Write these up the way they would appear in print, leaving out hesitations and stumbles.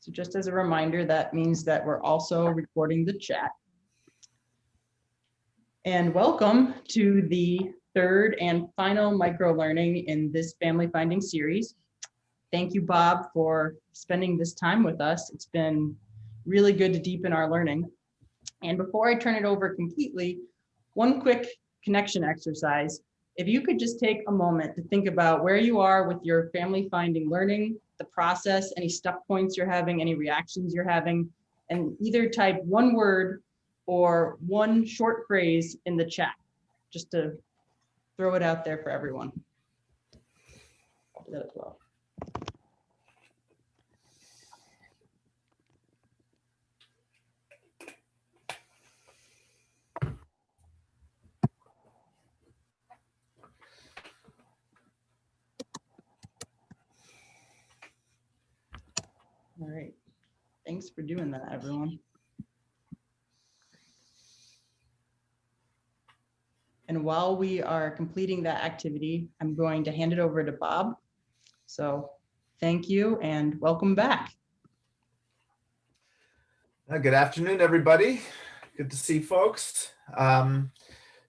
So just as a reminder, that means that we're also recording the chat. And welcome to the third and final microlearning in this family finding series. Thank you, Bob, for spending this time with us. It's been really good to deepen our learning. And before I turn it over completely, one quick connection exercise. If you could just take a moment to think about where you are with your family finding learning, the process, any stuck points you're having, any reactions you're having, and either type one word or one short phrase in the chat, just to throw it out there for everyone. I'll do that as well. All right, thanks for doing that, everyone. And while we are completing that activity, I'm going to hand it over to Bob. So thank you and welcome back. Good afternoon, everybody. Good to see folks.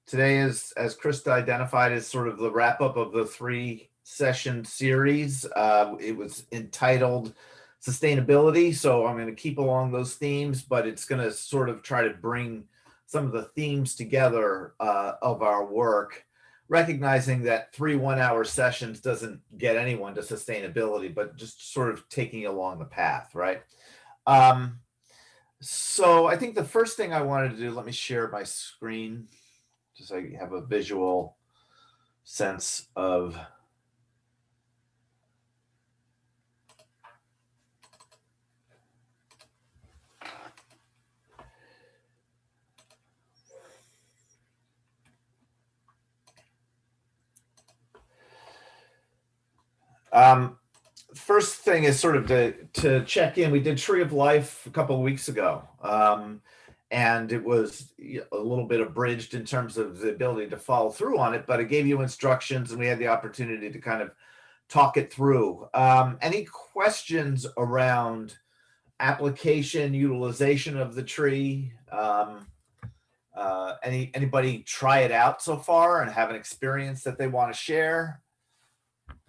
Today is, as Krista identified, is sort of the wrap up of the 3-session series. It was entitled Sustainability, so I'm going to keep along those themes, but it's going to sort of try to bring some of the themes together of our work, recognizing that 3 one-hour sessions doesn't get anyone to sustainability, but just sort of taking you along the path, right? So I think the first thing I wanted to do, let me share my screen, just so you have a visual sense of first thing is sort of to check in. We did Tree of Life a couple of weeks ago, and it was a little bit abridged in terms of the ability to follow through on it, but it gave you instructions and we had the opportunity to kind of talk it through. Any questions around application, utilization of the tree? Anybody try it out so far and have an experience that they want to share?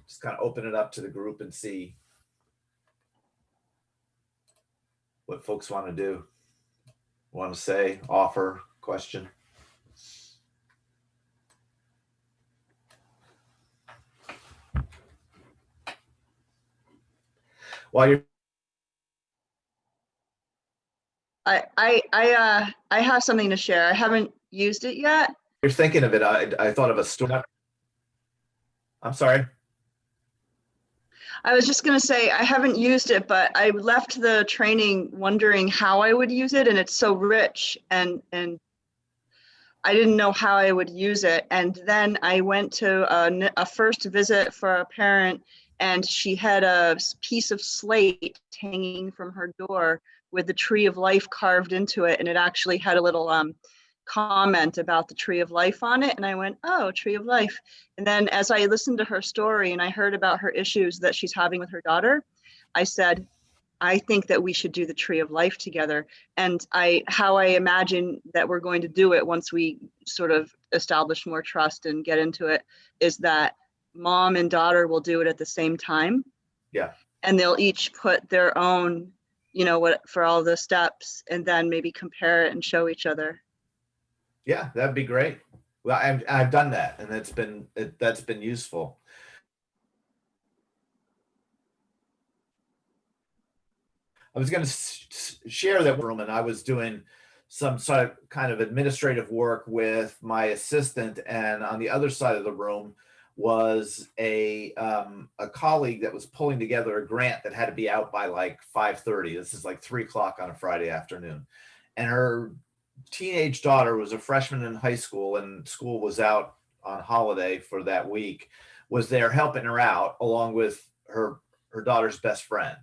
Just kind of open it up to the group and see what folks want to do, want to say, offer, question. While you're I have something to share. I haven't used it yet. you're thinking of it, I thought of a story. I'm sorry. I was just going to say I haven't used it, but I left the training wondering how I would use it, and it's so rich, and I didn't know how I would use it. And then I went to a first visit for a parent, and she had a piece of slate hanging from her door with the Tree of Life carved into it, and it actually had a little comment about the Tree of Life on it. And I went, oh, Tree of Life. And then as I listened to her story and I heard about her issues that she's having with her daughter, I said, I think that we should do the Tree of Life together. And how I imagine that we're going to do it once we sort of establish more trust and get into it is that mom and daughter will do it at the same time. Yeah. And they'll each put their own, what for all the steps, and then maybe compare it and show each other. Yeah, that'd be great. Well, I've done that, and that's been useful. I was going to share that room, and I was doing some sort of kind of administrative work with my assistant, and on the other side of the room was a colleague that was pulling together a grant that had to be out by like 5:30. This is like 3 o'clock on a Friday afternoon, and her teenage daughter was a freshman in high school, and school was out on holiday for that week, was there helping her out along with her daughter's best friend.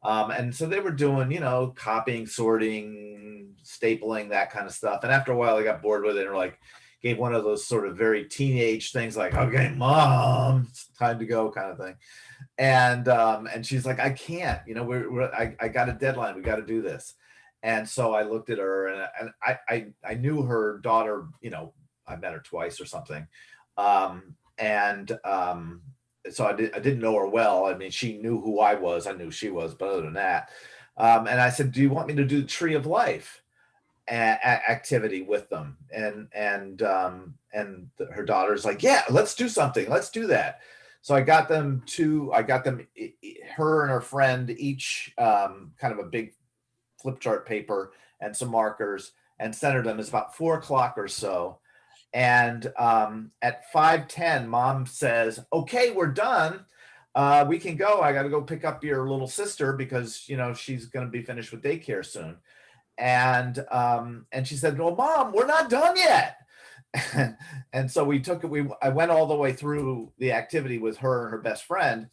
And so they were doing, copying, sorting, stapling, that kind of stuff. And after a while, I got bored with it, and like gave one of those sort of very teenage things like, okay, mom, it's time to go kind of thing. And she's like, I can't, you know, I got a deadline, we got to do this. And so I looked at her, and I knew her daughter, you know, I met her twice or something. And so I didn't know her well. I mean, she knew who I was, I knew she was, but other than that, and I said, do you want me to do the Tree of Life activity with them? And her daughter's like, yeah, let's do something, let's do that. So I got them, her and her friend, each kind of a big flip chart paper and some markers, and centered them. It's about 4 o'clock or so. And at 5:10, mom says, okay, we're done. We can go. I got to go pick up your little sister because, you know, she's going to be finished with daycare soon. And she said, well, mom, we're not done yet. And so I went all the way through the activity with her and her best friend.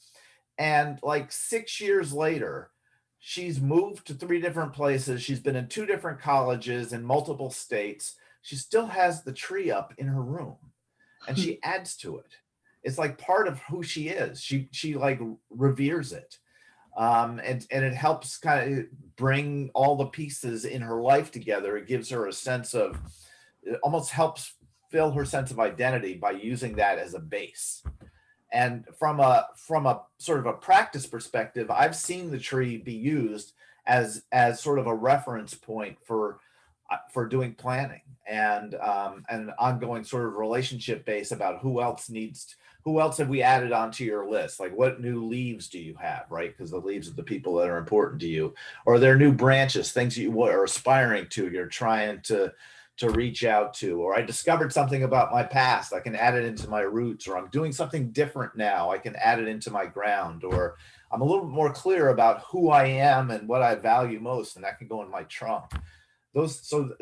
And like 6 years later, she's moved to 3 different places. She's been in 2 different colleges in multiple states. She still has the tree up in her room, and she adds to it. It's like part of who she is. She like reveres it. And it helps kind of bring all the pieces in her life together. It gives her a sense of, it almost helps fill her sense of identity by using that as a base. And from a sort of a practice perspective, I've seen the tree be used as sort of a reference point for doing planning and an ongoing sort of relationship base about who else have we added onto your list? Like, what new leaves do you have, right? Because the leaves are the people that are important to you, or they're new branches, things you are aspiring to, you're trying to reach out to. Or I discovered something about my past, I can add it into my roots. Or I'm doing something different now, I can add it into my ground. Or I'm a little bit more clear about who I am and what I value most, and that can go in my trunk. So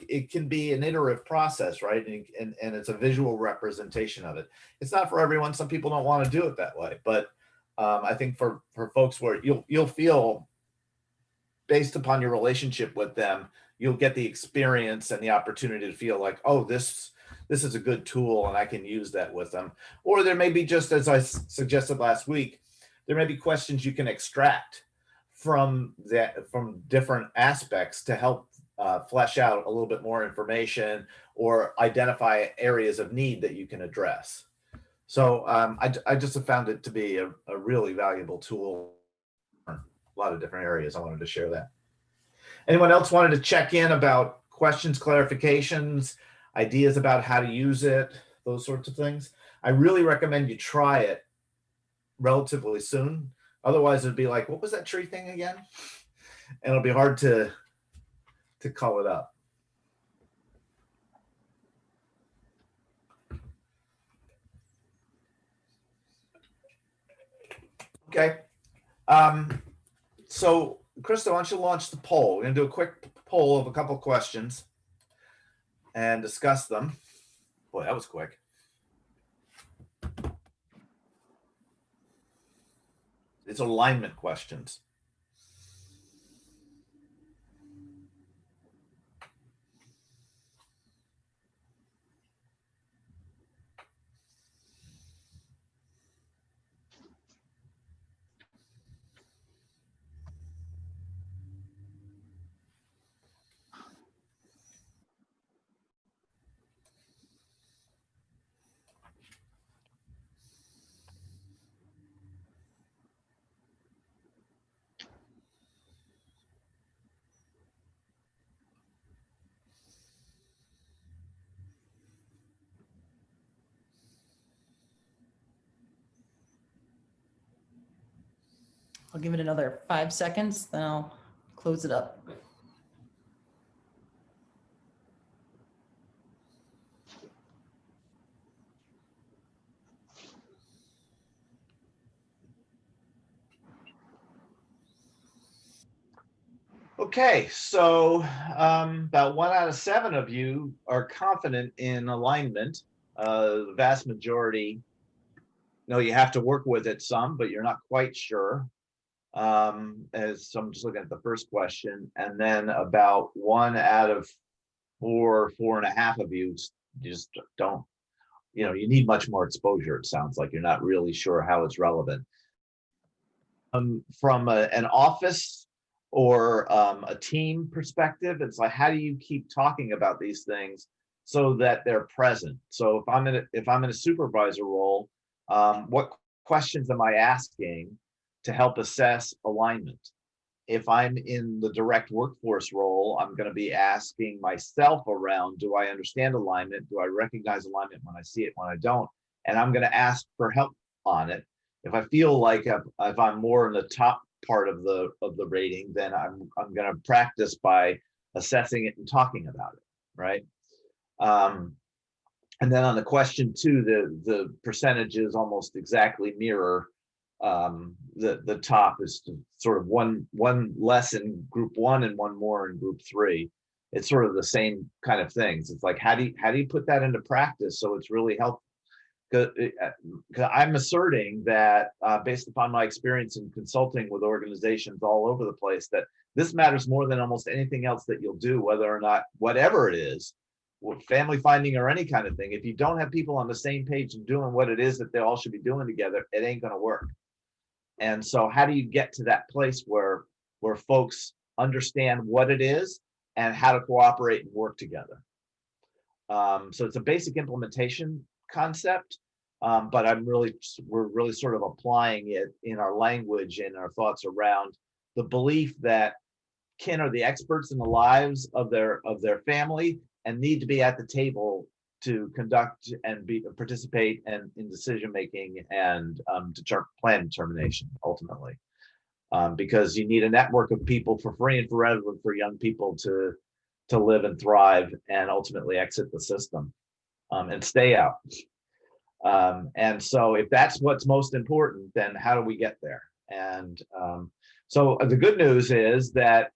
it can be an iterative process, right? And it's a visual representation of it. It's not for everyone. Some people don't want to do it that way, but I think for folks where you'll feel, based upon your relationship with them, you'll get the experience and the opportunity to feel like, oh, this is a good tool and I can use that with them. Or there may be, just as I suggested last week, there may be questions you can extract from different aspects to help flesh out a little bit more information or identify areas of need that you can address. So I just have found it to be a really valuable tool in a lot of different areas. I wanted to share that. Anyone else wanted to check in about questions, clarifications, ideas about how to use it, those sorts of things? I really recommend you try it relatively soon. Otherwise, it'd be like, what was that tree thing again? And it'll be hard to call it up. Okay. So Krista, why don't you launch the poll? We're gonna do a quick poll of a couple questions and discuss them. Boy, that was quick. It's alignment questions. I'll give it another 5 seconds, then I'll close it up. Okay, so about 1 out of 7 of you are confident in alignment. The vast majority know you have to work with it some, but you're not quite sure. As so I'm just looking at the first question, and then about 1 out of 4.5 of you just don't, you need much more exposure. It sounds like you're not really sure how it's relevant. from an office or a team perspective, it's like, how do you keep talking about these things so that they're present? So if I'm in a supervisor role, what questions am I asking to help assess alignment? If I'm in the direct workforce role, I'm going to be asking myself around, do I understand alignment? Do I recognize alignment when I see it, when I don't? And I'm going to ask for help on it. If I feel like if I'm more in the top part of the rating, then I'm going to practice by assessing it and talking about it, right? And then on the question two, the percentages almost exactly mirror the top is sort of one less in group one and one more in group three. It's sort of the same kind of things. It's like, how do you put that into practice so it's really helpful? Because I'm asserting that based upon my experience in consulting with organizations all over the place, that this matters more than almost anything else that you'll do, whether or not, whatever it is, family finding or any kind of thing. If you don't have people on the same page and doing what it is that they all should be doing together, it ain't going to work. And so how do you get to that place where folks understand what it is and how to cooperate and work together? So it's a basic implementation concept, but we're really sort of applying it in our language and our thoughts around the belief that kin are the experts in the lives of their family and need to be at the table to conduct and participate and in decision making and plan determination ultimately, because you need a network of people for free and forever for young people to live and thrive and ultimately exit the system and stay out. And so if that's what's most important, then how do we get there? And so the good news is that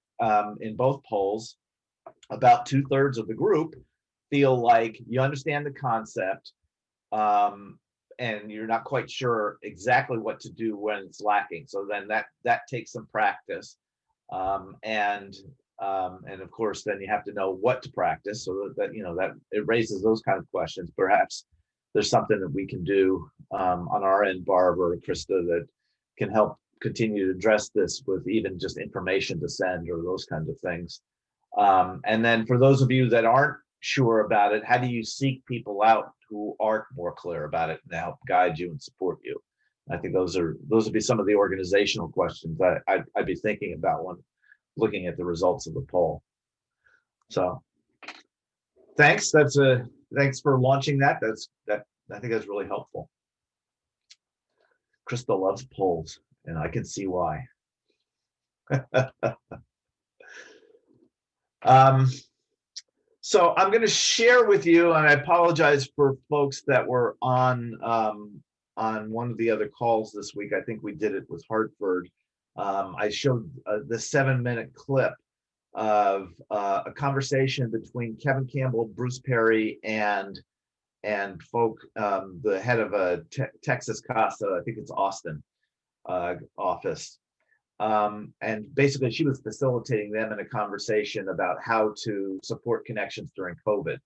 in both polls, about 2/3 of the group feel like you understand the concept and you're not quite sure exactly what to do when it's lacking. So then that takes some practice. And of course, then you have to know what to practice so that it raises those kind of questions. Perhaps there's something that we can do on our end, Barb or Krista, that can help continue to address this with even just information to send or those kinds of things. And then for those of you that aren't sure about it, how do you seek people out who aren't more clear about it and help guide you and support you? I think those would be some of the organizational questions that I'd be thinking about when looking at the results of the poll. So thanks. Thanks for launching that. I think that's really helpful. Krista loves polls, and I can see why. So I'm going to share with you, and I apologize for folks that were on one of the other calls this week. I think we did it with Hartford. I showed the 7-minute clip of a conversation between Kevin Campbell, Bruce Perry, and the head of a Texas CASA, I think it's Austin office. And basically she was facilitating them in a conversation about how to support connections during COVID.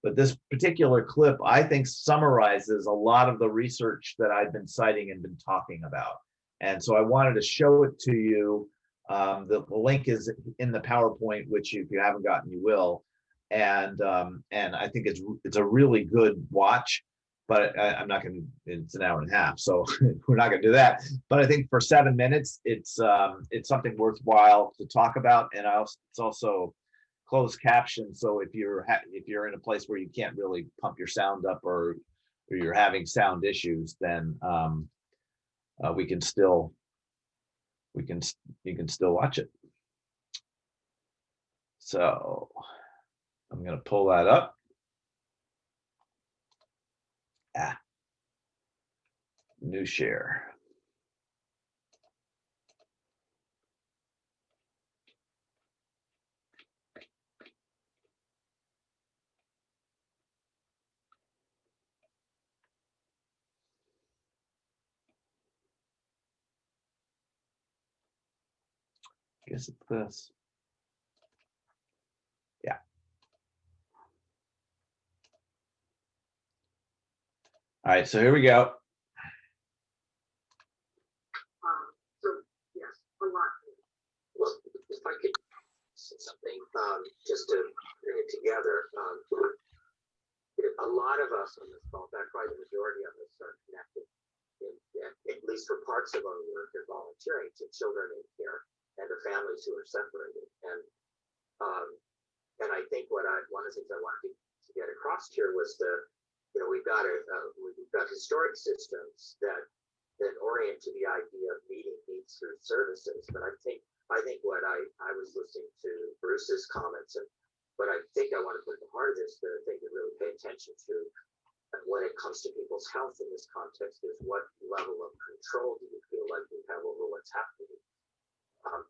But this particular clip, I think, summarizes a lot of the research that I've been citing and been talking about. And so I wanted to show it to you. The link is in the PowerPoint, which if you haven't gotten, you will. And I think it's a really good watch. But I'm not going to, it's an hour and a half, so we're not going to do that. But I think for 7 minutes, it's something worthwhile to talk about. And it's also closed caption. So if you're in a place where you can't really pump your sound up or you're having sound issues, then you can still watch it. So I'm going to pull that up. New share. I guess it's this. Yeah. All right, so here we go. just to bring it together, a lot of us on this call, in fact, probably the majority of us are connected, at least for parts of our work, and volunteering to children in care and to families who are separated. And I think one of the things I wanted to get across here was we've got historic systems that orient to the idea of meeting needs through services. But I think what I was listening to Bruce's comments, and what I think I want to put at the heart of this that I think you really pay attention to when it comes to people's health in this context is what level of control do you feel like you have over what's happening?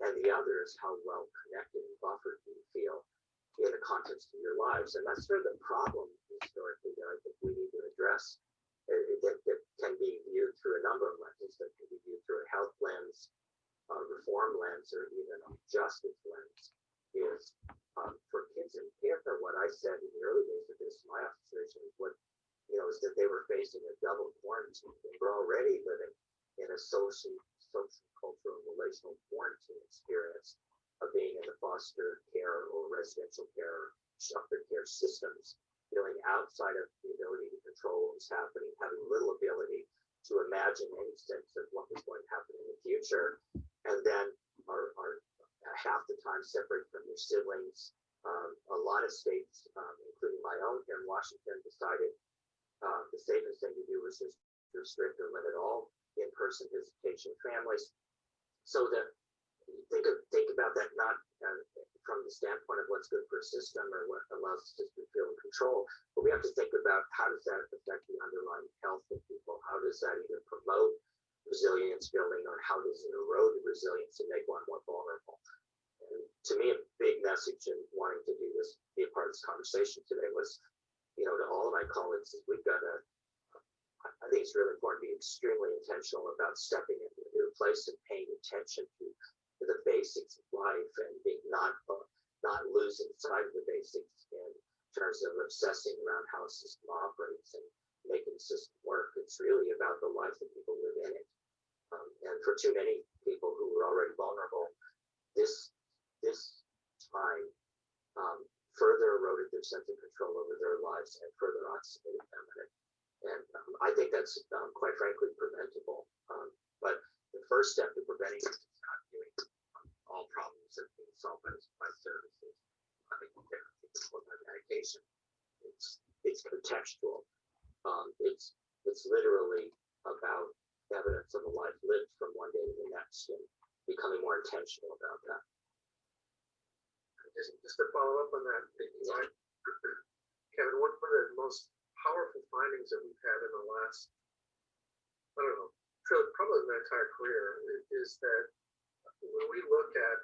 And the other is how well connected and buffered do you feel in the context of your lives? And that's sort of the problem historically that I think we need to address. That can be viewed through a number of lenses. That can be viewed through a health lens, a reform lens, or even a justice lens. Is for kids in care, what I said in the early days of this, my observation is that they were facing a double quarantine. They were already living in a social, cultural, relational quarantine experience of being in the foster care or residential care, shelter care systems, feeling outside of the ability to control what was happening, having little ability to imagine any sense of what was going to happen in the future, and then are half the time separate from their siblings. A lot of states, including my own here in Washington, decided the safest thing to do was just restrict or limit all in-person visitation of families. So that think about that not from the standpoint of what's good for a system or what allows us to feel in control, but we have to think about how does that affect the underlying health of people? How does that either promote resilience building, or how does it erode the resilience and make one more vulnerable? And to me, a big message in wanting to do this, be a part of this conversation today was, to all of my colleagues, is we've got to, I think it's really important to be extremely intentional about stepping into a new place and paying attention to the basics of life and being not losing sight of the basics in terms of obsessing around how a system operates and making the system work. It's really about the life that people live in it. And for too many people who were already vulnerable, this time further eroded their sense of control over their lives and further isolated them. And I think that's quite frankly preventable. But the first step to preventing it is not doing all problems that being solved by services. I think by medication. It's contextual. It's literally about evidence of a life lived from one day to the next and becoming more intentional about that. Just to follow up on that, Kevin, one of the most powerful findings that we've had in the last, probably my entire career, is that when we look at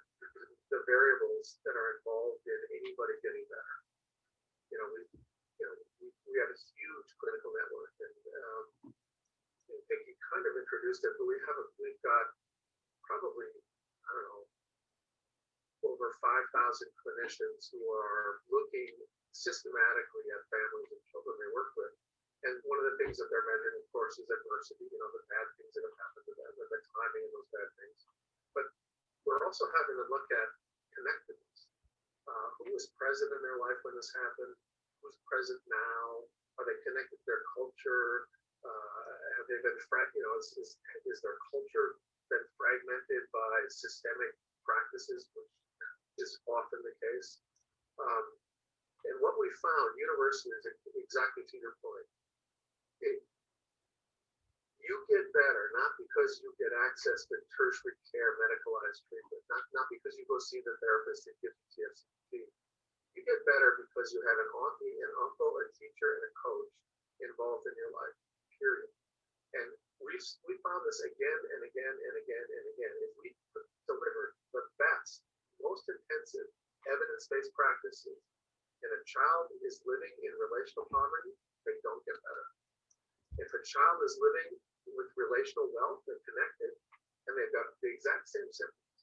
the variables that are involved in anybody getting better, we have a huge clinical network, and I think you kind of introduced it, but we've got probably, over 5,000 clinicians who are looking systematically at families and children they work with. And one of the things that they're measuring, of course, is adversity, the bad things that have happened to them, and the timing of those bad things. But we're also having to look at connectedness. Who was present in their life when this happened? Who's present now? Are they connected to their culture? Have they been, is their culture been fragmented by systemic practices, which is often the case? And what we found universally is exactly to your point. You get better not because you get access to tertiary care, medicalized treatment, not because you go see the therapist and give you TFCT. You get better because you have an auntie, an uncle, a teacher, and a coach involved in your life, period. And we found this again and again and again and again. If we deliver the best, most intensive evidence-based practices, and a child is living in relational poverty, they don't get better. If a child is living with relational wealth and connected, and they've got the exact same symptoms,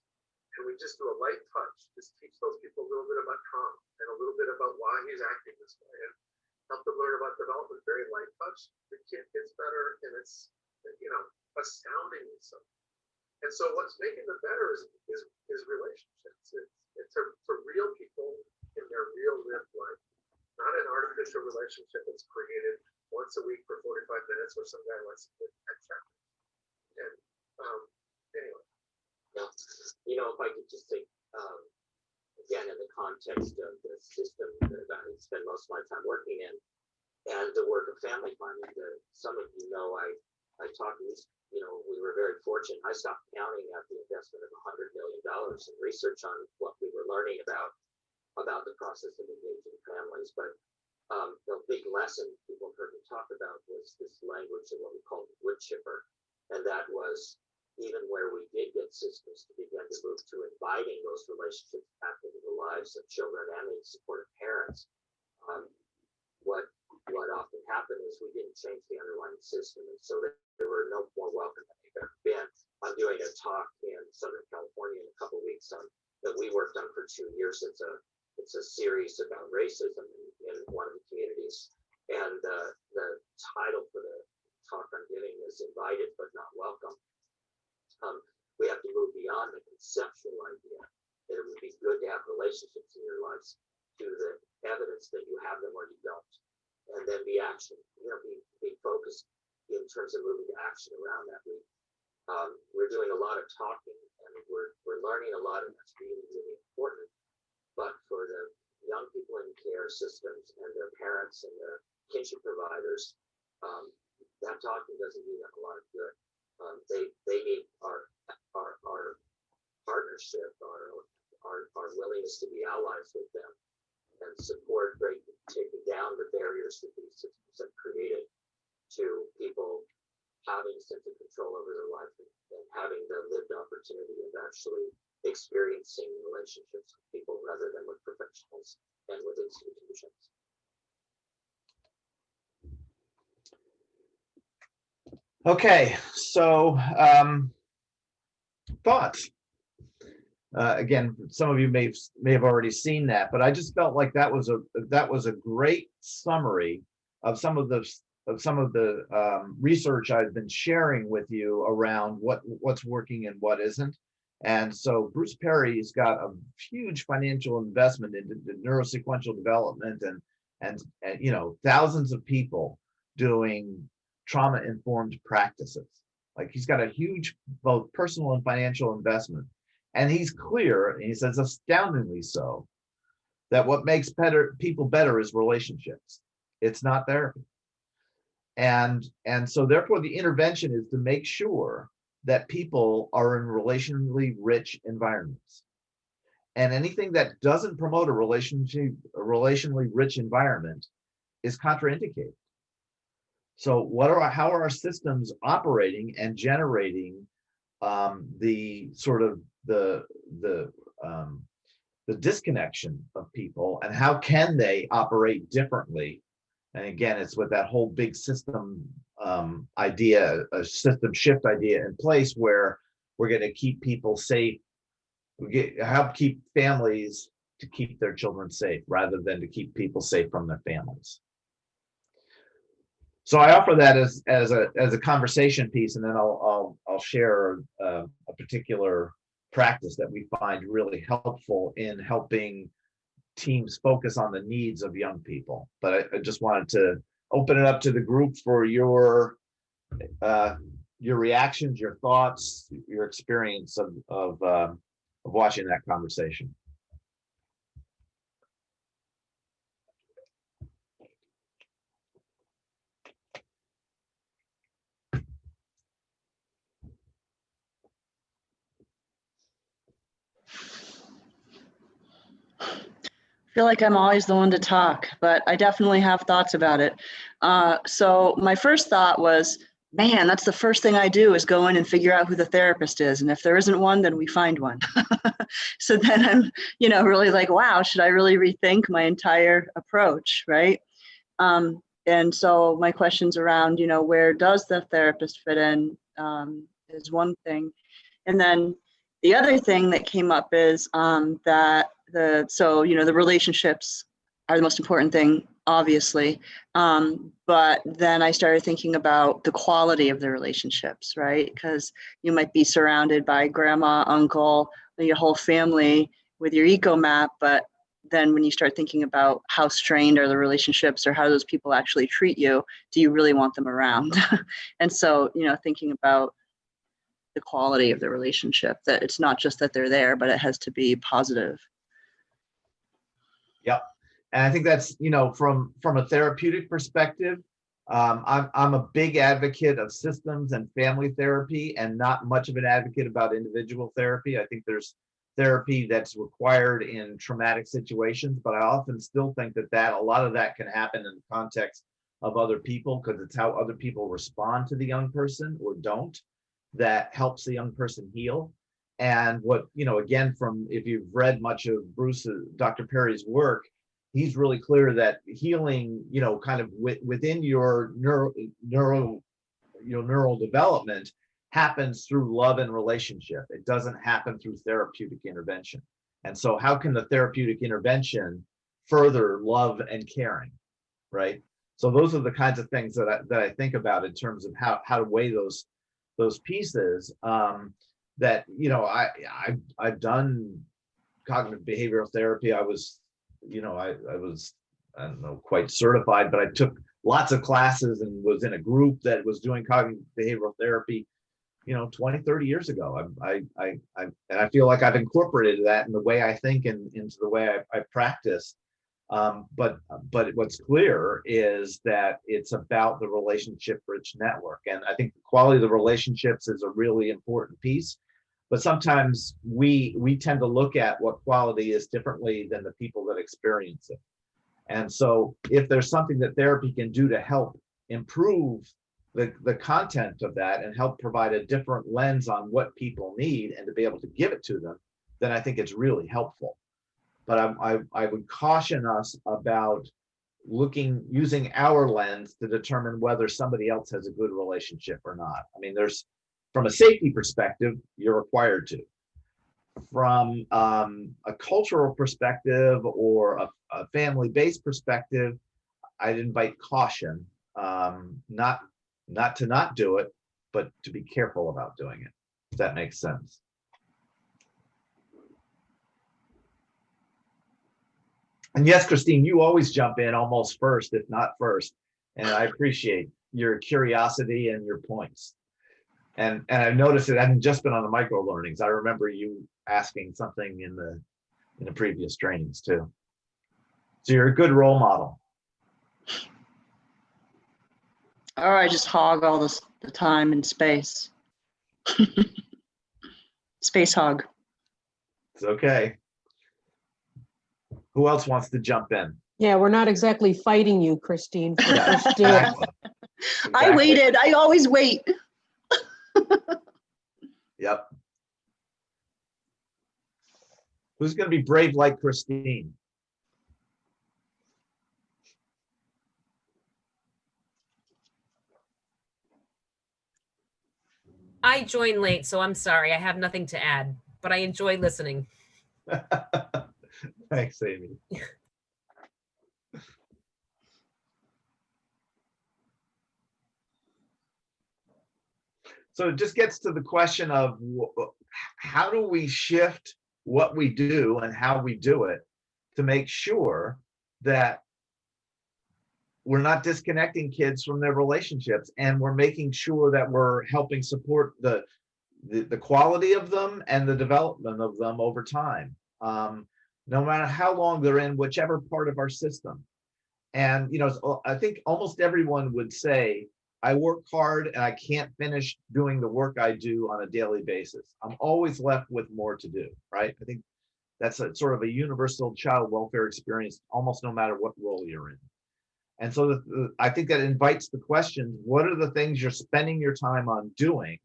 and we just do a light touch, just teach those people a little bit about trauma and a little bit about why he's acting this way, and help them learn about development, very light touch, the kid gets better, and it's, astoundingly so. And so what's making them better is relationships. It's for real people relationship that's created once a week for 45 minutes, or some guy wants to get 10 seconds. And anyway. Yeah. You know, if I could just say, again, in the context of the system that I spend most of my time working in, and the work of family finding, some of you know, I talked, you know, we were very fortunate. I stopped counting at the investment of $100 million in research on what we were learning about the process of engaging families. But the big lesson people heard me talk about was this language of what we call the wood chipper. And that was, even where we did get systems to begin to move to inviting those relationships back into the lives of children and the supportive parents, what often happened is we didn't change the underlying system, and so they were no more welcome than they've ever been. I'm doing a talk in Southern California in a couple of weeks that we worked on for 2 years. It's a series about racism in one of the communities, and the title for the talk I'm giving is "Invited but Not Welcome." We have to move beyond the conceptual idea that it would be good to have relationships in your lives to the evidence that you have them or you don't, and then be focused in terms of moving to action around that. We're doing a lot of talking, and we're learning a lot, and that's really, really important. But for the young people in care systems and their parents and their kinship providers, that talking doesn't do them a lot of good. They need our partnership, our willingness to be allies with them and support, taking down the barriers that these systems have created to people having a sense of control over their life and having the lived opportunity of actually experiencing relationships with people rather than with professionals and with institutions. Okay, so thoughts. Again, some of you may have already seen that, but I just felt like that was a great summary of some of the research I've been sharing with you around what's working and what isn't. And so Bruce Perry's got a huge financial investment into neurosequential development and you know, thousands of people doing trauma-informed practices. Like, he's got a huge both personal and financial investment. And he's clear, and he says astoundingly so, that what makes people better is relationships. It's not therapy. And so therefore the intervention is to make sure that people are in relationally rich environments. And anything that doesn't promote a relationally rich environment is contraindicated. So how are our systems operating and generating the sort of the disconnection of people, and how can they operate differently? And again, it's with that whole big system idea, a system shift idea in place, where we're going to keep people safe. Help keep families to keep their children safe rather than to keep people safe from their families. So I offer that as a conversation piece, and then I'll share a particular practice that we find really helpful in helping teams focus on the needs of young people. But I just wanted to open it up to the group for your reactions, your thoughts, your experience of watching that conversation. I feel like I'm always the one to talk, but I definitely have thoughts about it. So my first thought was, man, that's the first thing I do is go in and figure out who the therapist is. And if there isn't one, then we find one. So then I'm, really like, wow, should I really rethink my entire approach, right? And so my questions around, where does the therapist fit in is one thing. And then the other thing that came up is that the relationships are the most important thing, obviously. But then I started thinking about the quality of the relationships, right? Because you might be surrounded by grandma, uncle, your whole family with your eco map, but then when you start thinking about how strained are the relationships or how those people actually treat you, do you really want them around? And so, thinking about the quality of the relationship, that it's not just that they're there, but it has to be positive. Yep. And I think that's, from a therapeutic perspective, I'm a big advocate of systems and family therapy, and not much of an advocate about individual therapy. I think there's therapy that's required in traumatic situations, but I often still think that a lot of that can happen in the context of other people, because it's how other people respond to the young person or don't that helps the young person heal. And what, again, if you've read much of Dr. Perry's work, he's really clear that healing, kind of within your neural development happens through love and relationship. It doesn't happen through therapeutic intervention. And so how can the therapeutic intervention further love and caring, right? So those are the kinds of things that I think about in terms of how to weigh those pieces. That, I've done cognitive behavioral therapy. I was, I don't know, quite certified, but I took lots of classes and was in a group that was doing cognitive behavioral therapy, 20, 30 years ago. And I feel like I've incorporated that in the way I think and into the way I practice. But what's clear is that it's about the relationship-rich network. And I think the quality of the relationships is a really important piece. But sometimes we tend to look at what quality is differently than the people that experience it. And so if there's something that therapy can do to help improve the content of that and help provide a different lens on what people need and to be able to give it to them, then I think it's really helpful. But I would caution us about using our lens to determine whether somebody else has a good relationship or not. I mean, from a safety perspective, you're required to. From a cultural perspective or a family-based perspective, I'd invite caution, not to not do it, but to be careful about doing it, if that makes sense. And yes, Christine, you always jump in almost first, if not first. And I appreciate your curiosity and your points. And I've noticed it hasn't just been on the micro learnings. I remember you asking something in the previous trainings too. So you're a good role model. Or I just hog all the time and space. Space hog. It's okay. Who else wants to jump in? Yeah, we're not exactly fighting you, Christine, for Yeah, first dibs. exactly. I waited. I always wait. Yep. Who's going to be brave like Christine? I joined late, so I'm sorry. I have nothing to add, but I enjoy listening. Thanks, Amy. So it just gets to the question of how do we shift what we do and how we do it to make sure that we're not disconnecting kids from their relationships, and we're making sure that we're helping support the quality of them and the development of them over time, no matter how long they're in whichever part of our system. And I think almost everyone would say, I work hard and I can't finish doing the work I do on a daily basis. I'm always left with more to do, right? I think that's sort of a universal child welfare experience, almost no matter what role you're in. And so I think that invites the question, what are the things you're spending your time on doing?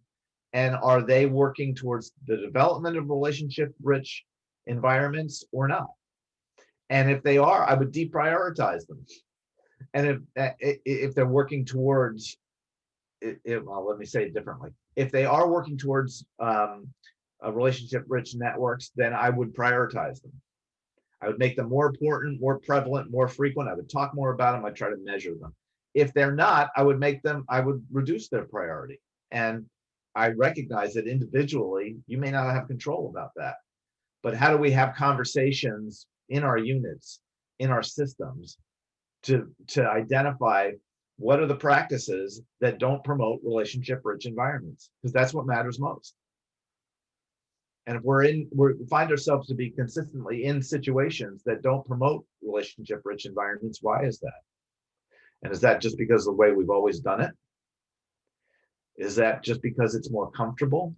And are they working towards the development of relationship-rich environments or not? And if they are, I would deprioritize them. And if they're working towards, well, let me say it differently. If they are working towards relationship-rich networks, then I would prioritize them. I would make them more important, more prevalent, more frequent. I would talk more about them. I'd try to measure them. If they're not, I would reduce their priority. And I recognize that individually, you may not have control about that. But how do we have conversations in our units, in our systems, to identify what are the practices that don't promote relationship-rich environments, because that's what matters most. And if we find ourselves to be consistently in situations that don't promote relationship-rich environments, why is that? And is that just because of the way we've always done it? Is that just because it's more comfortable?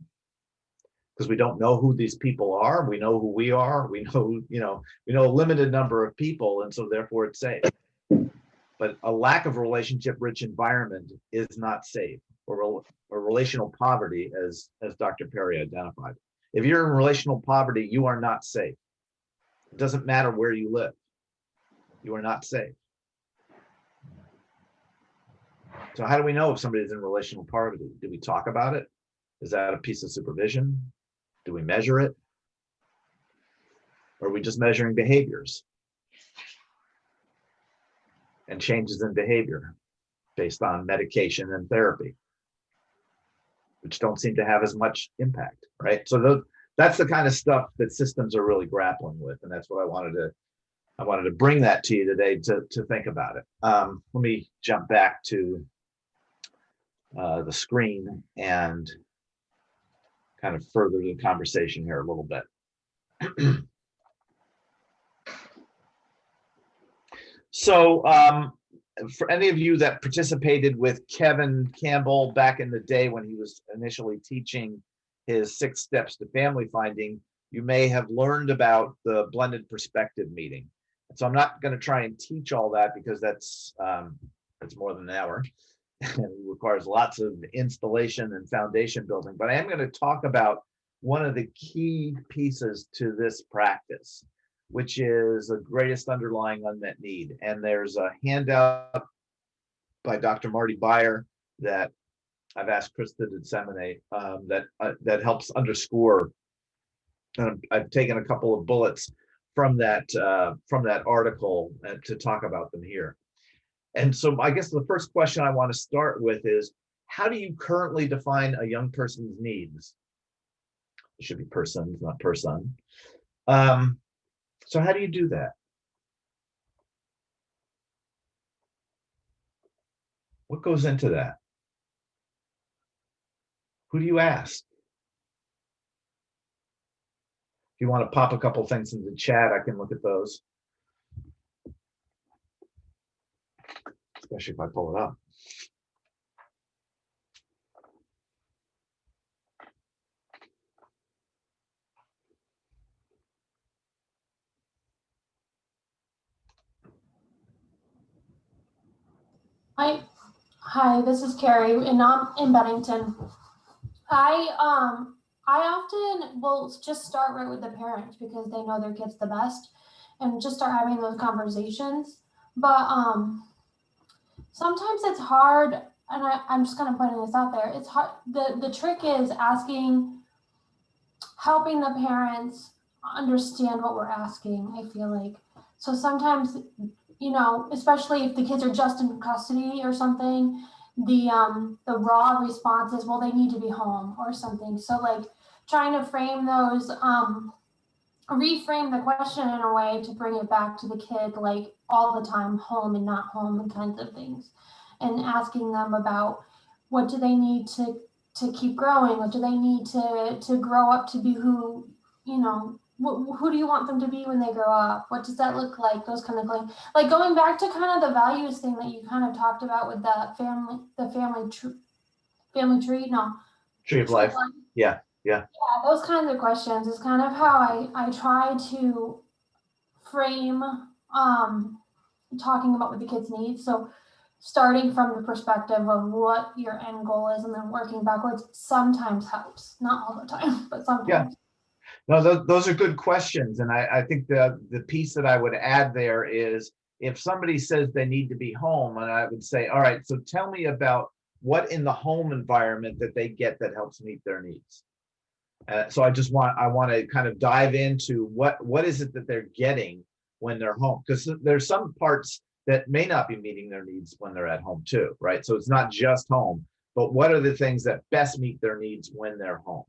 Because we don't know who these people are. We know who we are. We know, we know a limited number of people, and so therefore it's safe. But a lack of relationship-rich environment is not safe, or relational poverty, as Dr. Perry identified. If you're in relational poverty, you are not safe. It doesn't matter where you live. You are not safe. So how do we know if somebody's in relational poverty? Do we talk about it? Is that a piece of supervision? Do we measure it? Or are we just measuring behaviors and changes in behavior based on medication and therapy, which don't seem to have as much impact, right? So that's the kind of stuff that systems are really grappling with, and that's what I wanted to bring that to you today to think about it. Let me jump back to the screen and kind of further the conversation here a little bit. So for any of you that participated with Kevin Campbell back in the day when he was initially teaching his 6 steps to family finding, you may have learned about the blended perspective meeting. So I'm not going to try and teach all that, because that's more than an hour and requires lots of installation and foundation building. But I am going to talk about one of the key pieces to this practice, which is the greatest underlying unmet need. And there's a handout by Dr. Marty Beyer that I've asked Chris to disseminate that helps underscore. I've taken a couple of bullets from that article to talk about them here. And so I guess the first question I want to start with is, how do you currently define a young person's needs? It should be persons, not person. So how do you do that? What goes into that? Who do you ask? If you want to pop a couple things in the chat, I can look at those. Especially if I pull it up. Hi, this is Carrie, and I'm in Bennington. I often will just start right with the parents because they know their kids the best, and just start having those conversations. But sometimes it's hard, and I'm just kind of putting this out there. It's hard. The trick is helping the parents understand what we're asking. I feel like so sometimes, especially if the kids are just in custody or something, the raw response is, well, they need to be home or something. So like trying to frame those, reframe the question in a way to bring it back to the kid, like all the time, home and not home and kinds of things, and asking them about what do they need to keep growing? What do they need to grow up to be who do you want them to be when they grow up? What does that look like? Those kind of things. Like going back to kind of the values thing that you kind of talked about with the family tree. No. Tree of life. Yeah. Those kinds of questions is kind of how I try to frame talking about what the kids need. So starting from the perspective of what your end goal is and then working backwards sometimes helps. Not all the time, but sometimes. Yeah. No, those are good questions. And I think the piece that I would add there is, if somebody says they need to be home, and I would say, all right, so tell me about what in the home environment that they get that helps meet their needs. So I want to kind of dive into what is it that they're getting when they're home, because there's some parts that may not be meeting their needs when they're at home too, right? So it's not just home, but what are the things that best meet their needs when they're home?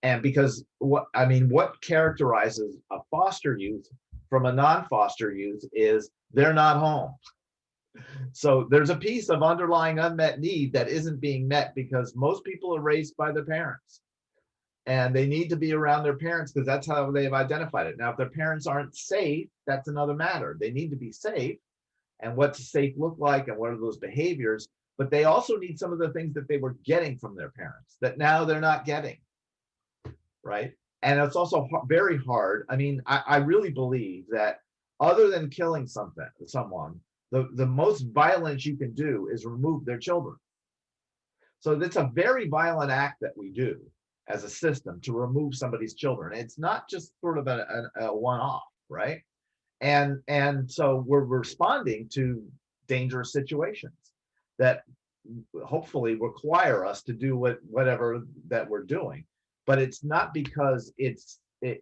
And because what characterizes a foster youth from a non-foster youth is they're not home. So there's a piece of underlying unmet need that isn't being met because most people are raised by their parents. And they need to be around their parents because that's how they've identified it. Now, if their parents aren't safe, that's another matter. They need to be safe. And what's safe look like and what are those behaviors? But they also need some of the things that they were getting from their parents that now they're not getting, right? And it's also very hard. I mean, I really believe that other than killing someone, the most violence you can do is remove their children. So that's a very violent act that we do as a system to remove somebody's children. It's not just sort of a one-off, right? And so we're responding to dangerous situations that hopefully require us to do whatever that we're doing. But it's not because it's a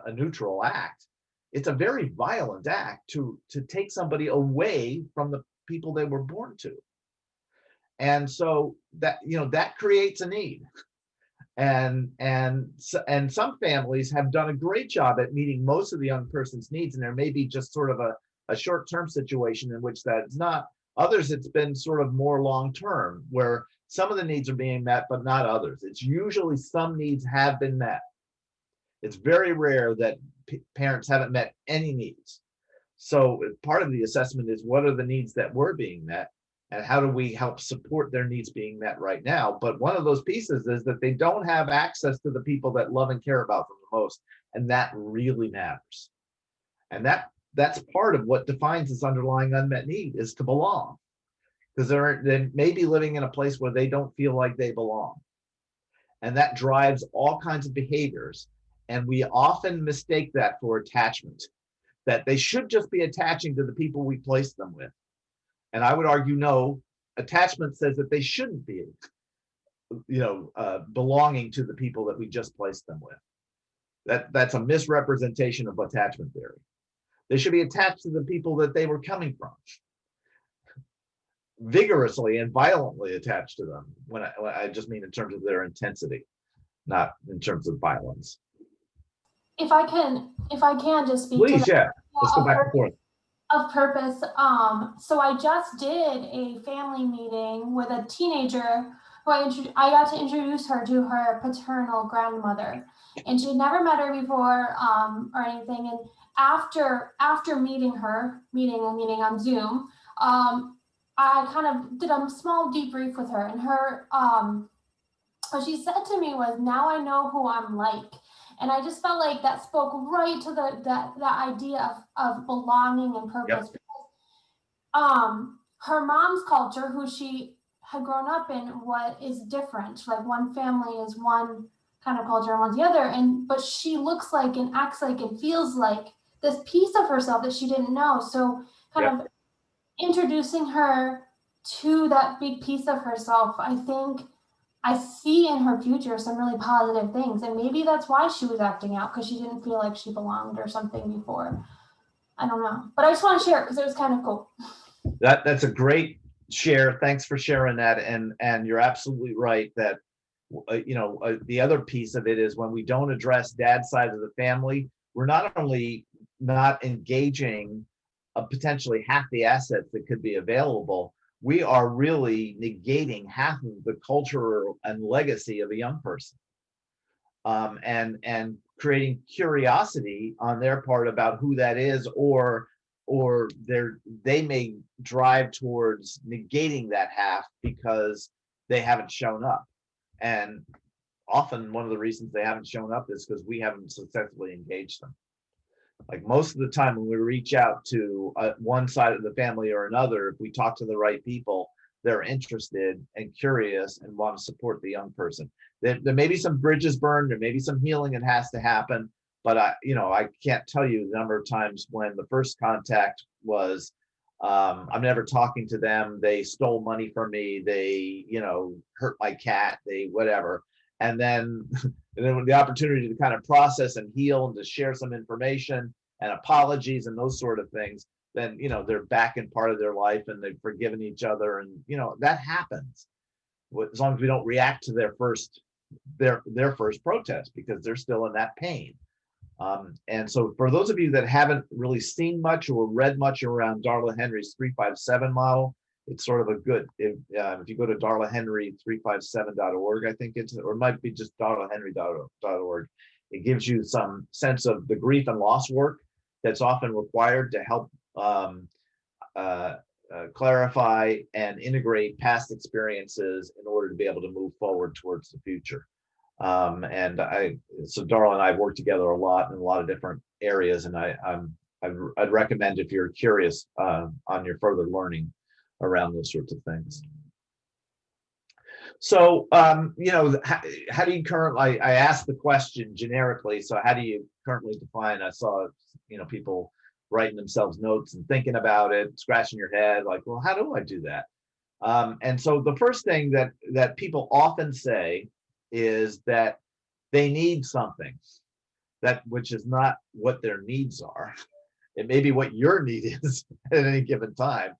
neutral act. It's a very violent act to take somebody away from the people they were born to. And so that, that creates a need. And some families have done a great job at meeting most of the young person's needs. And there may be just sort of a short-term situation in which that's not. Others, it's been sort of more long-term, where some of the needs are being met, but not others. It's usually some needs have been met. It's very rare that parents haven't met any needs. So part of the assessment is what are the needs that were being met and how do we help support their needs being met right now? But one of those pieces is that they don't have access to the people that love and care about them the most. And that really matters. And that's part of what defines this underlying unmet need, is to belong. Because they may be living in a place where they don't feel like they belong. And that drives all kinds of behaviors. And we often mistake that for attachment, that they should just be attaching to the people we place them with. And I would argue, no, attachment says that they shouldn't be, belonging to the people that we just placed them with. That's a misrepresentation of attachment theory. They should be attached to the people that they were coming from. Vigorously and violently attached to them. When I just mean in terms of their intensity, not in terms of violence. If I can just speak Please, to that. yeah. Let's go back and forth. Of purpose. So I just did a family meeting with a teenager who I got to introduce her to her paternal grandmother, and she had never met her before or anything. And after meeting her, meeting on Zoom, I kind of did a small debrief with her, and her what she said to me was, "Now I know who I'm like." And I just felt like that spoke right to that idea of belonging and purpose. Yep. Because her mom's culture, who she had grown up in, what is different. Like one family is one kind of culture and one's the other. But she looks like and acts like and feels like this piece of herself that she didn't know. So kind of introducing her to that big piece of herself, I think I see in her future some really positive things. And maybe that's why she was acting out, because she didn't feel like she belonged or something before. I don't know. But I just want to share it because it was kind of cool. That's a great share. Thanks for sharing that. And you're absolutely right that, the other piece of it is when we don't address dad's side of the family, we're not only not engaging potentially half the assets that could be available, we are really negating half of the culture and legacy of a young person, and creating curiosity on their part about who that is, or they may drive towards negating that half because they haven't shown up. And often one of the reasons they haven't shown up is because we haven't successfully engaged them. Like most of the time when we reach out to one side of the family or another, if we talk to the right people, they're interested and curious and want to support the young person. There may be some bridges burned, there may be some healing that has to happen, but I can't tell you the number of times when the first contact was, I'm never talking to them, they stole money from me, they, hurt my cat, they whatever. And then with the opportunity to kind of process and heal and to share some information and apologies and those sort of things, then, they're back in part of their life and they've forgiven each other. And, that happens as long as we don't react to their first protest, because they're still in that pain. And so for those of you that haven't really seen much or read much around Darla Henry's 357 model, it's sort of a good, if you go to darlahenry357.org, I think it's, or it might be just darlahenry.org, it gives you some sense of the grief and loss work that's often required to help clarify and integrate past experiences in order to be able to move forward towards the future. So Darla and I have worked together a lot in a lot of different areas, and I'd recommend, if you're curious on your further learning around those sorts of things. So, you know, how do you currently, I asked the question generically, so how do you currently define? I saw, you know, people writing themselves notes and thinking about it, scratching your head, like, well, how do I do that? And so the first thing that people often say is that they need something, which is not what their needs are. It may be what your need is at any given time.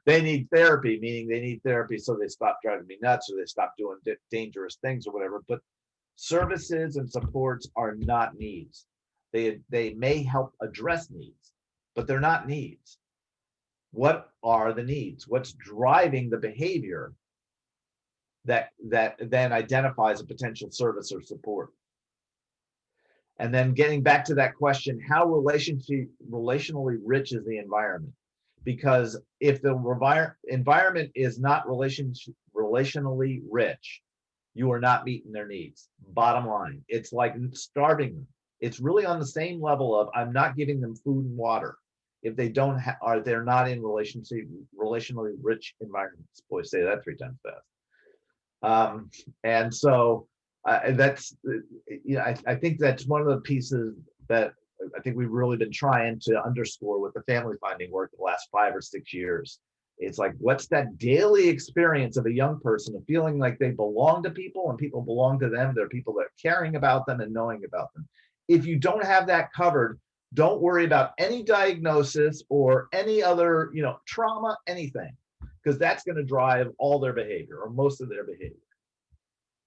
They need therapy, meaning they need therapy so they stop driving me nuts, or they stop doing dangerous things or whatever. But services and supports are not needs. They may help address needs, but they're not needs. What are the needs? What's driving the behavior that then identifies a potential service or support? And then getting back to that question, how relationally rich is the environment? Because if the environment is not relationally rich, you are not meeting their needs. Bottom line, it's like starving them. It's really on the same level of, I'm not giving them food and water if they don't they're not in relationally rich environments. Boy, say that 3 times fast. And so that's, you know, I think that's one of the pieces that I think we've really been trying to underscore with the family finding work the last 5 or 6 years. It's like, what's that daily experience of a young person of feeling like they belong to people and people belong to them? They're people that are caring about them and knowing about them. If you don't have that covered, don't worry about any diagnosis or any other, you know, trauma, anything, because that's going to drive all their behavior or most of their behavior.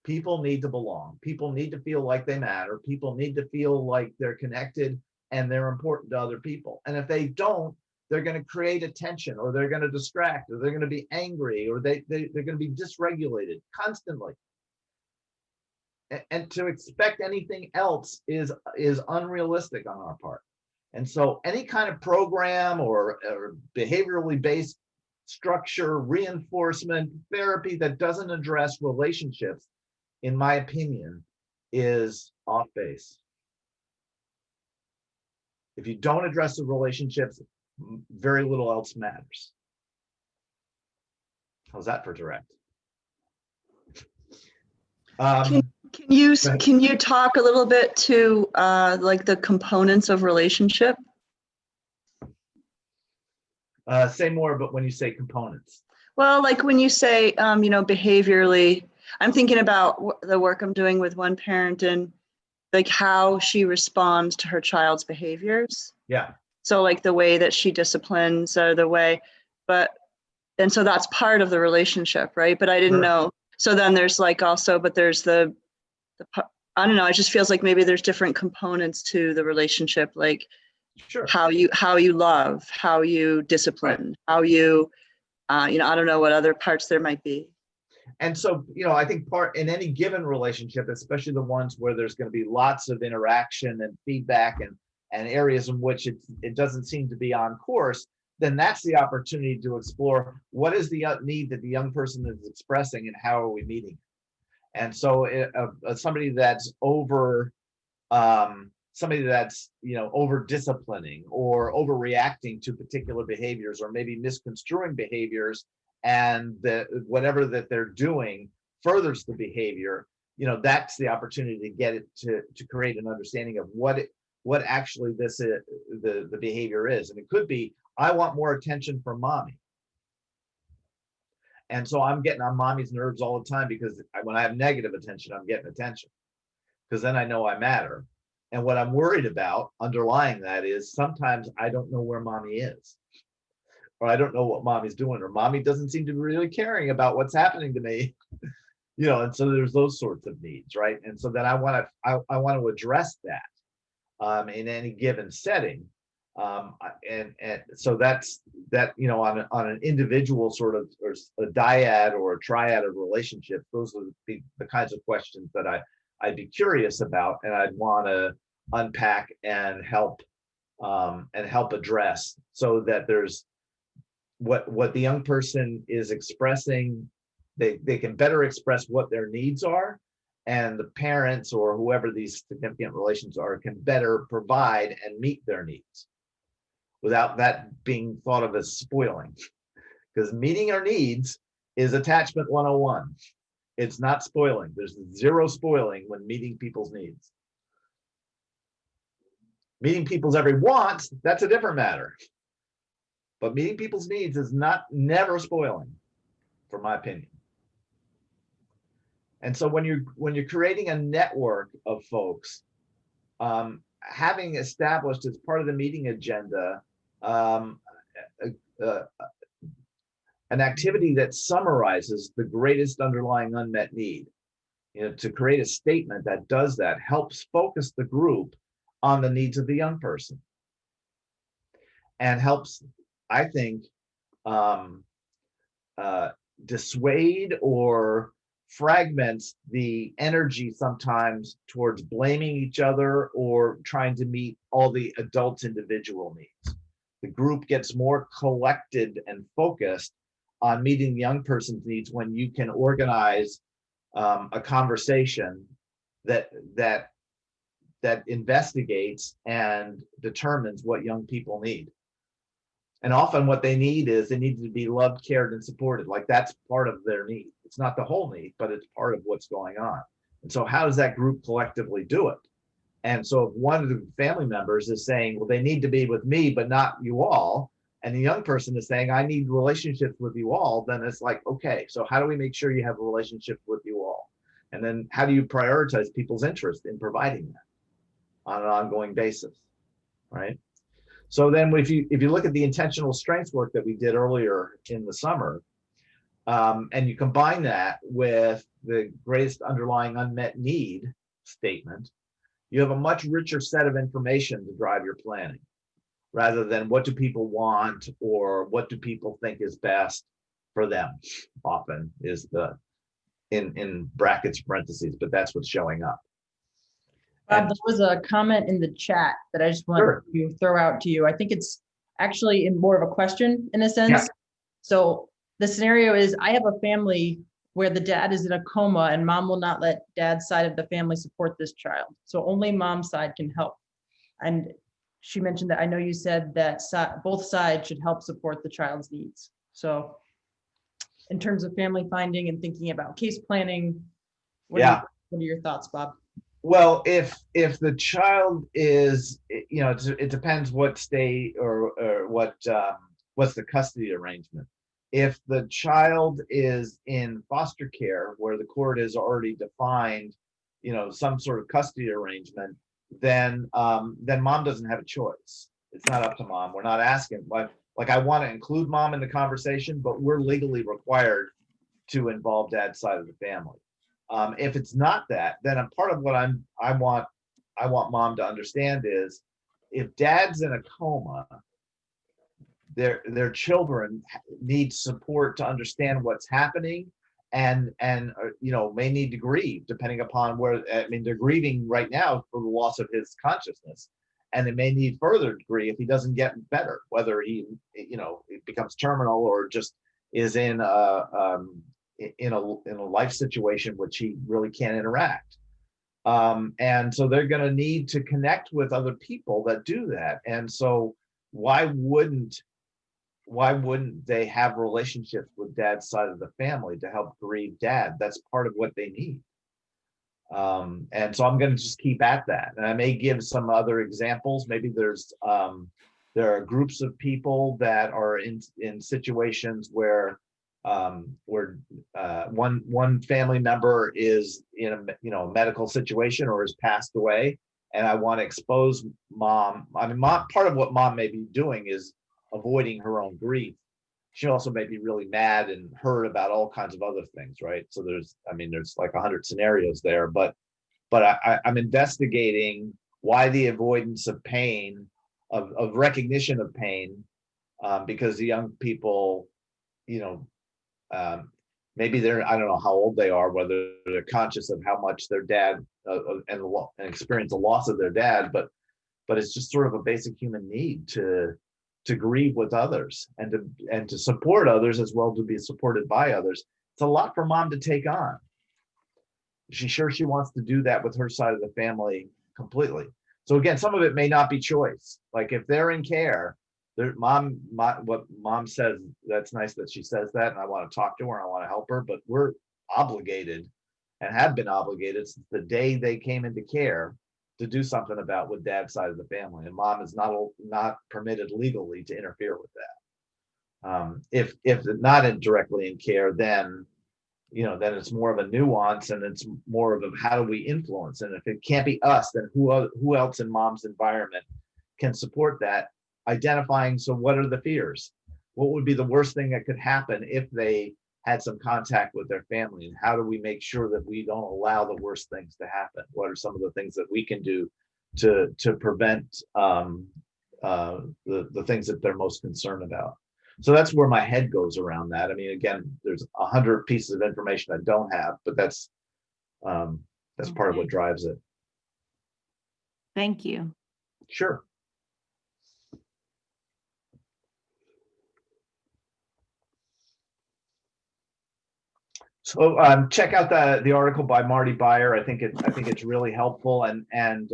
People need to belong. People need to feel like they matter. People need to feel like they're connected and they're important to other people. And if they don't, they're going to create attention, or they're going to distract, or they're going to be angry, or they're going to be dysregulated constantly. And to expect anything else is unrealistic on our part. And so any kind of program or behaviorally based structure, reinforcement, therapy that doesn't address relationships, in my opinion, is off base. If you don't address the relationships, very little else matters. How's that for direct? Can you talk a little bit to like the components of relationship? Say more, but when you say components. Well, like when you say, you know, behaviorally, I'm thinking about the work I'm doing with one parent and like how she responds to her child's behaviors. Yeah. So like the way that she disciplines or the way, and so that's part of the relationship, right? But I didn't know. So then there's like also, but there's the I don't know, it just feels like maybe there's different components to the relationship, like how you love, how you discipline, how you, you know, I don't know what other parts there might be. And so, you know, I think part in any given relationship, especially the ones where there's going to be lots of interaction and feedback and areas in which it doesn't seem to be on course, then that's the opportunity to explore what is the need that the young person is expressing and how are we meeting it. And so somebody that's over disciplining or overreacting to particular behaviors, or maybe misconstruing behaviors, and whatever that they're doing furthers the behavior, you know, that's the opportunity to get it to create an understanding of what actually this is, the behavior is. And it could be, I want more attention from mommy. And so I'm getting on mommy's nerves all the time because when I have negative attention, I'm getting attention because then I know I matter. And what I'm worried about underlying that is sometimes I don't know where mommy is, or I don't know what mommy's doing, or mommy doesn't seem to be really caring about what's happening to me, you know. And so there's those sorts of needs, right? And so then I want to address that. in any given setting. And so that's that, you know, on an individual sort of, or a dyad or a triad of relationships, those would be the kinds of questions that I'd be curious about, and I'd want to unpack and help address, so that there's what the young person is expressing, they can better express what their needs are, and the parents or whoever these significant relations are can better provide and meet their needs without that being thought of as spoiling. Because meeting our needs is attachment 101. It's not spoiling. There's zero spoiling when meeting people's needs. Meeting people's every want, that's a different matter. But meeting people's needs is never spoiling, from my opinion. And so when you're creating a network of folks, having established as part of the meeting agenda an activity that summarizes the greatest underlying unmet need, you know, to create a statement that does that helps focus the group on the needs of the young person, and helps, I think, dissuade or fragments the energy sometimes towards blaming each other or trying to meet all the adults' individual needs. The group gets more collected and focused on meeting the young person's needs when you can organize a conversation that investigates and determines what young people need. And often what they need is they need to be loved, cared, and supported. Like, that's part of their need. It's not the whole need, but it's part of what's going on. And so how does that group collectively do it? And so if one of the family members is saying, well, they need to be with me, but not you all, and the young person is saying, I need relationships with you all, then it's like, okay, so how do we make sure you have relationships with you all? And then how do you prioritize people's interest in providing that on an ongoing basis, right? So then if you look at the intentional strengths work that we did earlier in the summer, and you combine that with the greatest underlying unmet need statement, you have a much richer set of information to drive your planning, rather than what do people want or what do people think is best for them. Often is the, in brackets, parentheses, but that's what's showing up. Bob, there was a comment in the chat that I just wanted to throw out to you. I think it's actually in more of a question in a sense. Yeah. So the scenario is, I have a family where the dad is in a coma and mom will not let dad's side of the family support this child. So only mom's side can help. And she mentioned that, I know you said that both sides should help support the child's needs. So in terms of family finding and thinking about case planning, what are your thoughts, Bob? Well, if the child is, you know, it depends what state or what's the custody arrangement. If the child is in foster care where the court has already defined, you know, some sort of custody arrangement, then mom doesn't have a choice. It's not up to mom. We're not asking, like I want to include mom in the conversation, but we're legally required to involve dad's side of the family. If it's not that, then a part of what I want mom to understand is, if dad's in a coma, their children need support to understand what's happening, and you know, may need to grieve depending upon where. I mean, they're grieving right now for the loss of his consciousness, and they may need further to grieve if he doesn't get better, whether he, you know, it becomes terminal or just is in a life situation which he really can't interact. And so they're going to need to connect with other people that do that. And so why wouldn't they have relationships with dad's side of the family to help grieve dad? That's part of what they need. And so I'm going to just keep at that. And I may give some other examples. Maybe there are groups of people that are in situations where one family member is in a medical situation or has passed away, and I want to expose mom. I mean, part of what mom may be doing is avoiding her own grief. She also may be really mad and hurt about all kinds of other things, right? So there's like 100 scenarios there, but I'm investigating why the avoidance of pain, of recognition of pain, because the young people, you know, maybe they're, I don't know how old they are, whether they're conscious of how much their dad and experience the loss of their dad, but it's just sort of a basic human need to grieve with others and to support others as well, to be supported by others. It's a lot for mom to take on. She's sure she wants to do that with her side of the family completely. So again, some of it may not be choice. Like if they're in care, what mom says, that's nice that she says that, and I want to talk to her, and I want to help her, but we're obligated and have been obligated since the day they came into care to do something about with dad's side of the family, and mom is not permitted legally to interfere with that. If not directly in care, then then it's more of a nuance, and it's more of a how do we influence, and if it can't be us, then who else in mom's environment can support that, identifying, so what are the fears, what would be the worst thing that could happen if they had some contact with their family, and how do we make sure that we don't allow the worst things to happen, what are some of the things that we can do to prevent the things that they're most concerned about. So that's where my head goes around that. I mean, again, there's 100 pieces of information I don't have, but that's part of what drives it. Thank you. Sure. So check out the article by Marty Beyer. I think it's really helpful, and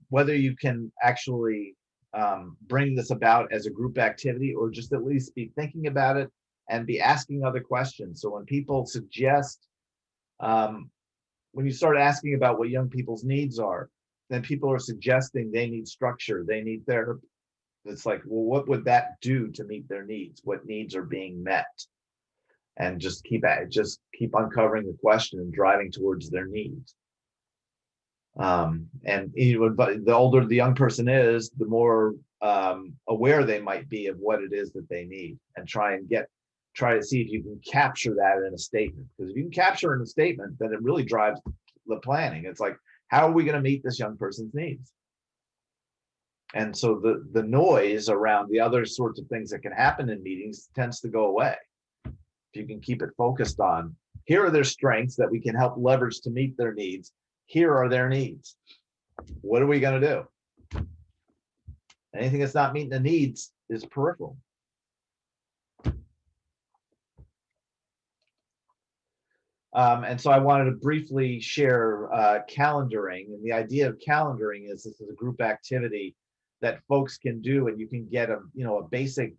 whether you can actually bring this about as a group activity, or just at least be thinking about it and be asking other questions. So when people suggest, when you start asking about what young people's needs are, then people are suggesting they need structure, they need therapy. It's like, well, what would that do to meet their needs? What needs are being met? And just keep uncovering the question and driving towards their needs. And even the older the young person is, the more aware they might be of what it is that they need, and try to see if you can capture that in a statement. Because if you can capture in a statement, then it really drives the planning. It's like, how are we going to meet this young person's needs? And so the noise around the other sorts of things that can happen in meetings tends to go away. If you can keep it focused on, here are their strengths that we can help leverage to meet their needs. Here are their needs. What are we going to do? Anything that's not meeting the needs is peripheral. And so I wanted to briefly share calendaring. And the idea of calendaring is this is a group activity that folks can do, and you can get a basic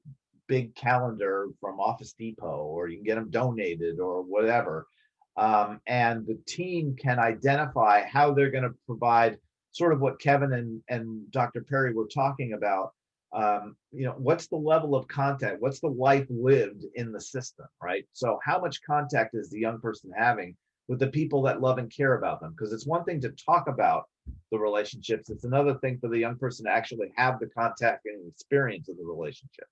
big calendar from Office Depot, or you can get them donated or whatever. And the team can identify how they're going to provide sort of what Kevin and Dr. Perry were talking about. What's the level of contact? What's the life lived in the system, right? So how much contact is the young person having with the people that love and care about them? Because it's one thing to talk about the relationships. It's another thing for the young person to actually have the contact and experience of the relationships.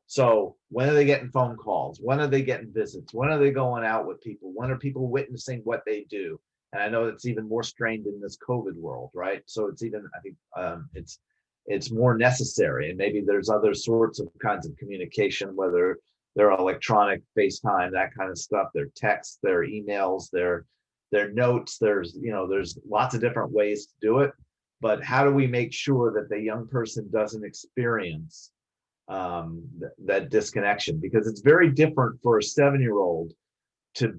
So when are they getting phone calls? When are they getting visits? When are they going out with people? When are people witnessing what they do? And I know it's even more strained in this COVID world, right? So it's even, I think it's more necessary. And maybe there's other sorts of kinds of communication, whether they're electronic, FaceTime, that kind of stuff, their texts, their emails, their notes. There's lots of different ways to do it. But how do we make sure that the young person doesn't experience that disconnection? Because it's very different for a 7-year-old to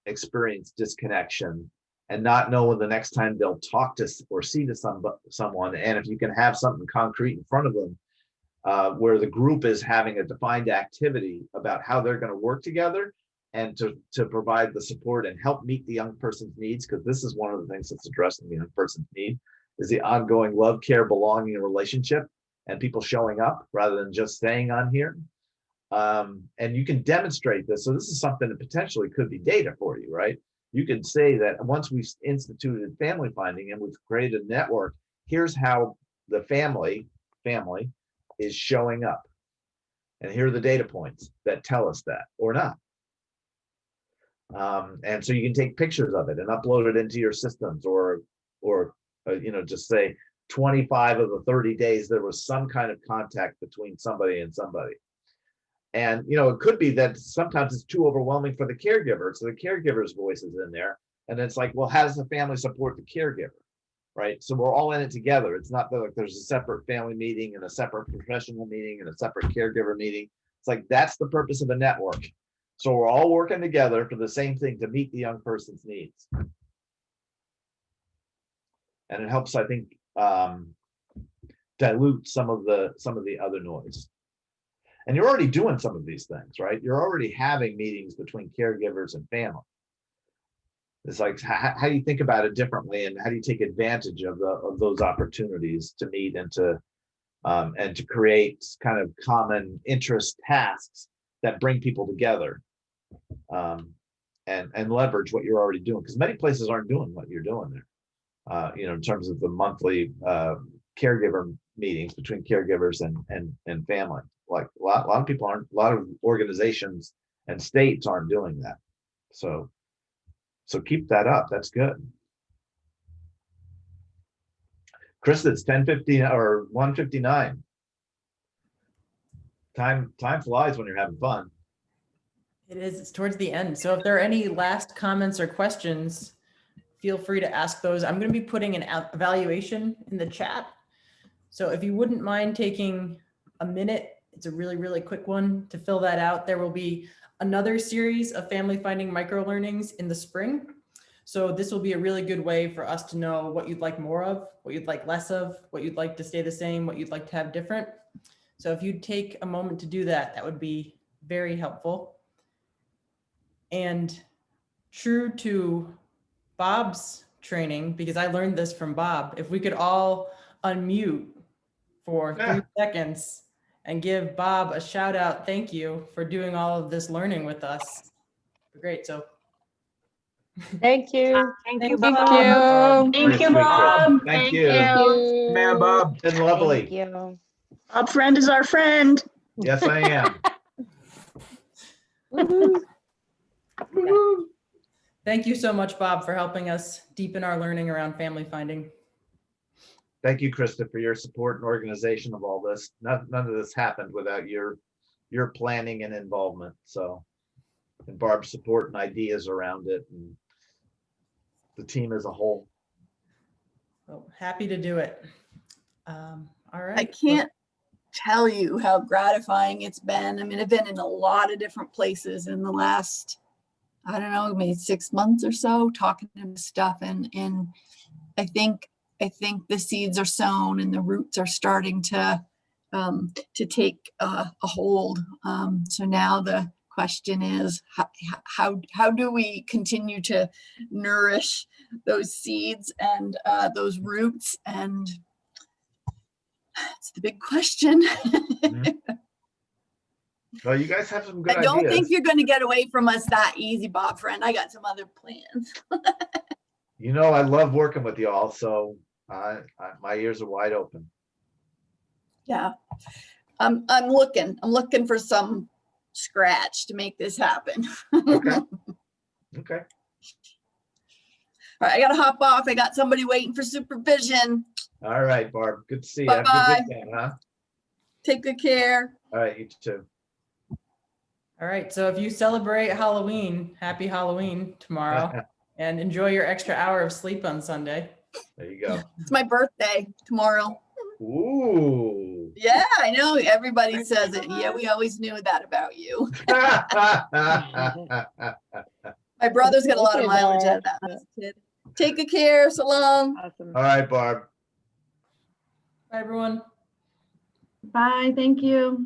experience disconnection and not know when the next time they'll talk to or see to someone. And if you can have something concrete in front of them, where the group is having a defined activity about how they're going to work together and to provide the support and help meet the young person's needs, because this is one of the things that's addressing the young person's need, is the ongoing love, care, belonging, and relationship, and people showing up rather than just staying on here. And you can demonstrate this. So this is something that potentially could be data for you, right? You can say that once we've instituted family finding and we've created a network, here's how the family is showing up. And here are the data points that tell us that, or not. And so you can take pictures of it and upload it into your systems, or just say, 25 of the 30 days, there was some kind of contact between somebody and somebody. And, it could be that sometimes it's too overwhelming for the caregiver. So the caregiver's voice is in there. And it's like, well, how does the family support the caregiver? Right. So we're all in it together. It's not that like there's a separate family meeting and a separate professional meeting and a separate caregiver meeting. It's like, that's the purpose of a network. So we're all working together for the same thing, to meet the young person's needs. And it helps, I think, dilute some of the other noise. And you're already doing some of these things, right? You're already having meetings between caregivers and family. It's like, how do you think about it differently, and how do you take advantage of those opportunities to meet and to create kind of common interest tasks that bring people together, and leverage what you're already doing, because many places aren't doing what you're doing there. In terms of the monthly caregiver meetings between caregivers and family. Like a lot of people aren't, a lot of organizations and states aren't doing that. So keep that up. That's good. Chris, it's 10:50 or 1:59. Time flies when you're having fun. It is, it's towards the end. So if there are any last comments or questions, feel free to ask those. I'm going to be putting an evaluation in the chat. So if you wouldn't mind taking a minute, it's a really, really quick one, to fill that out. There will be another series of family finding micro learnings in the spring. So this will be a really good way for us to know what you'd like more of, what you'd like less of, what you'd like to stay the same, what you'd like to have different. So if you'd take a moment to do that, that would be very helpful. And true to Bob's training, because I learned this from Bob, if we could all unmute for 3 seconds and give Bob a shout out, thank you for doing all of this learning with us. Great. So Thank you. thank you, Bob. Bob. Thank you, Bob. Thank you. Man, Bob. Been lovely. Thank you. Bob Friend is our friend. Yes, I am. Thank you so much, Bob, for helping us deepen our learning around family finding. Thank you, Krista, for your support and organization of all this. None of this happened without your planning and involvement. So, and Barb's support and ideas around it, and the team as a whole. So happy to do it. All right. I can't tell you how gratifying it's been. I mean, I've been in a lot of different places in the last, I don't know, maybe 6 months or so, talking to stuff, and I think the seeds are sown and the roots are starting to take a hold. So now the question is, how do we continue to nourish those seeds and those roots? And it's the big question. Mm-hmm. Well, you guys have some good I don't ideas. think you're going to get away from us that easy, Bob Friend. I got some other plans. I love working with y'all, so my ears are wide open. Yeah, I'm looking for some scratch to make this happen. Okay. All right, I gotta hop off. I got somebody waiting for supervision. All right, Barb. Good to see you. Have a Bye-bye. good weekend, huh? Take good care. All right, you too. All right. So if you celebrate Halloween, happy Halloween tomorrow, and enjoy your extra hour of sleep on Sunday. There you go. It's my birthday tomorrow. Ooh. Yeah, I know. Everybody says it. Yeah, we always knew that about you. My brother's got a lot of mileage out of that as a kid. Take good care. So long. Awesome. All right, Barb. Bye, everyone. Bye. Thank you.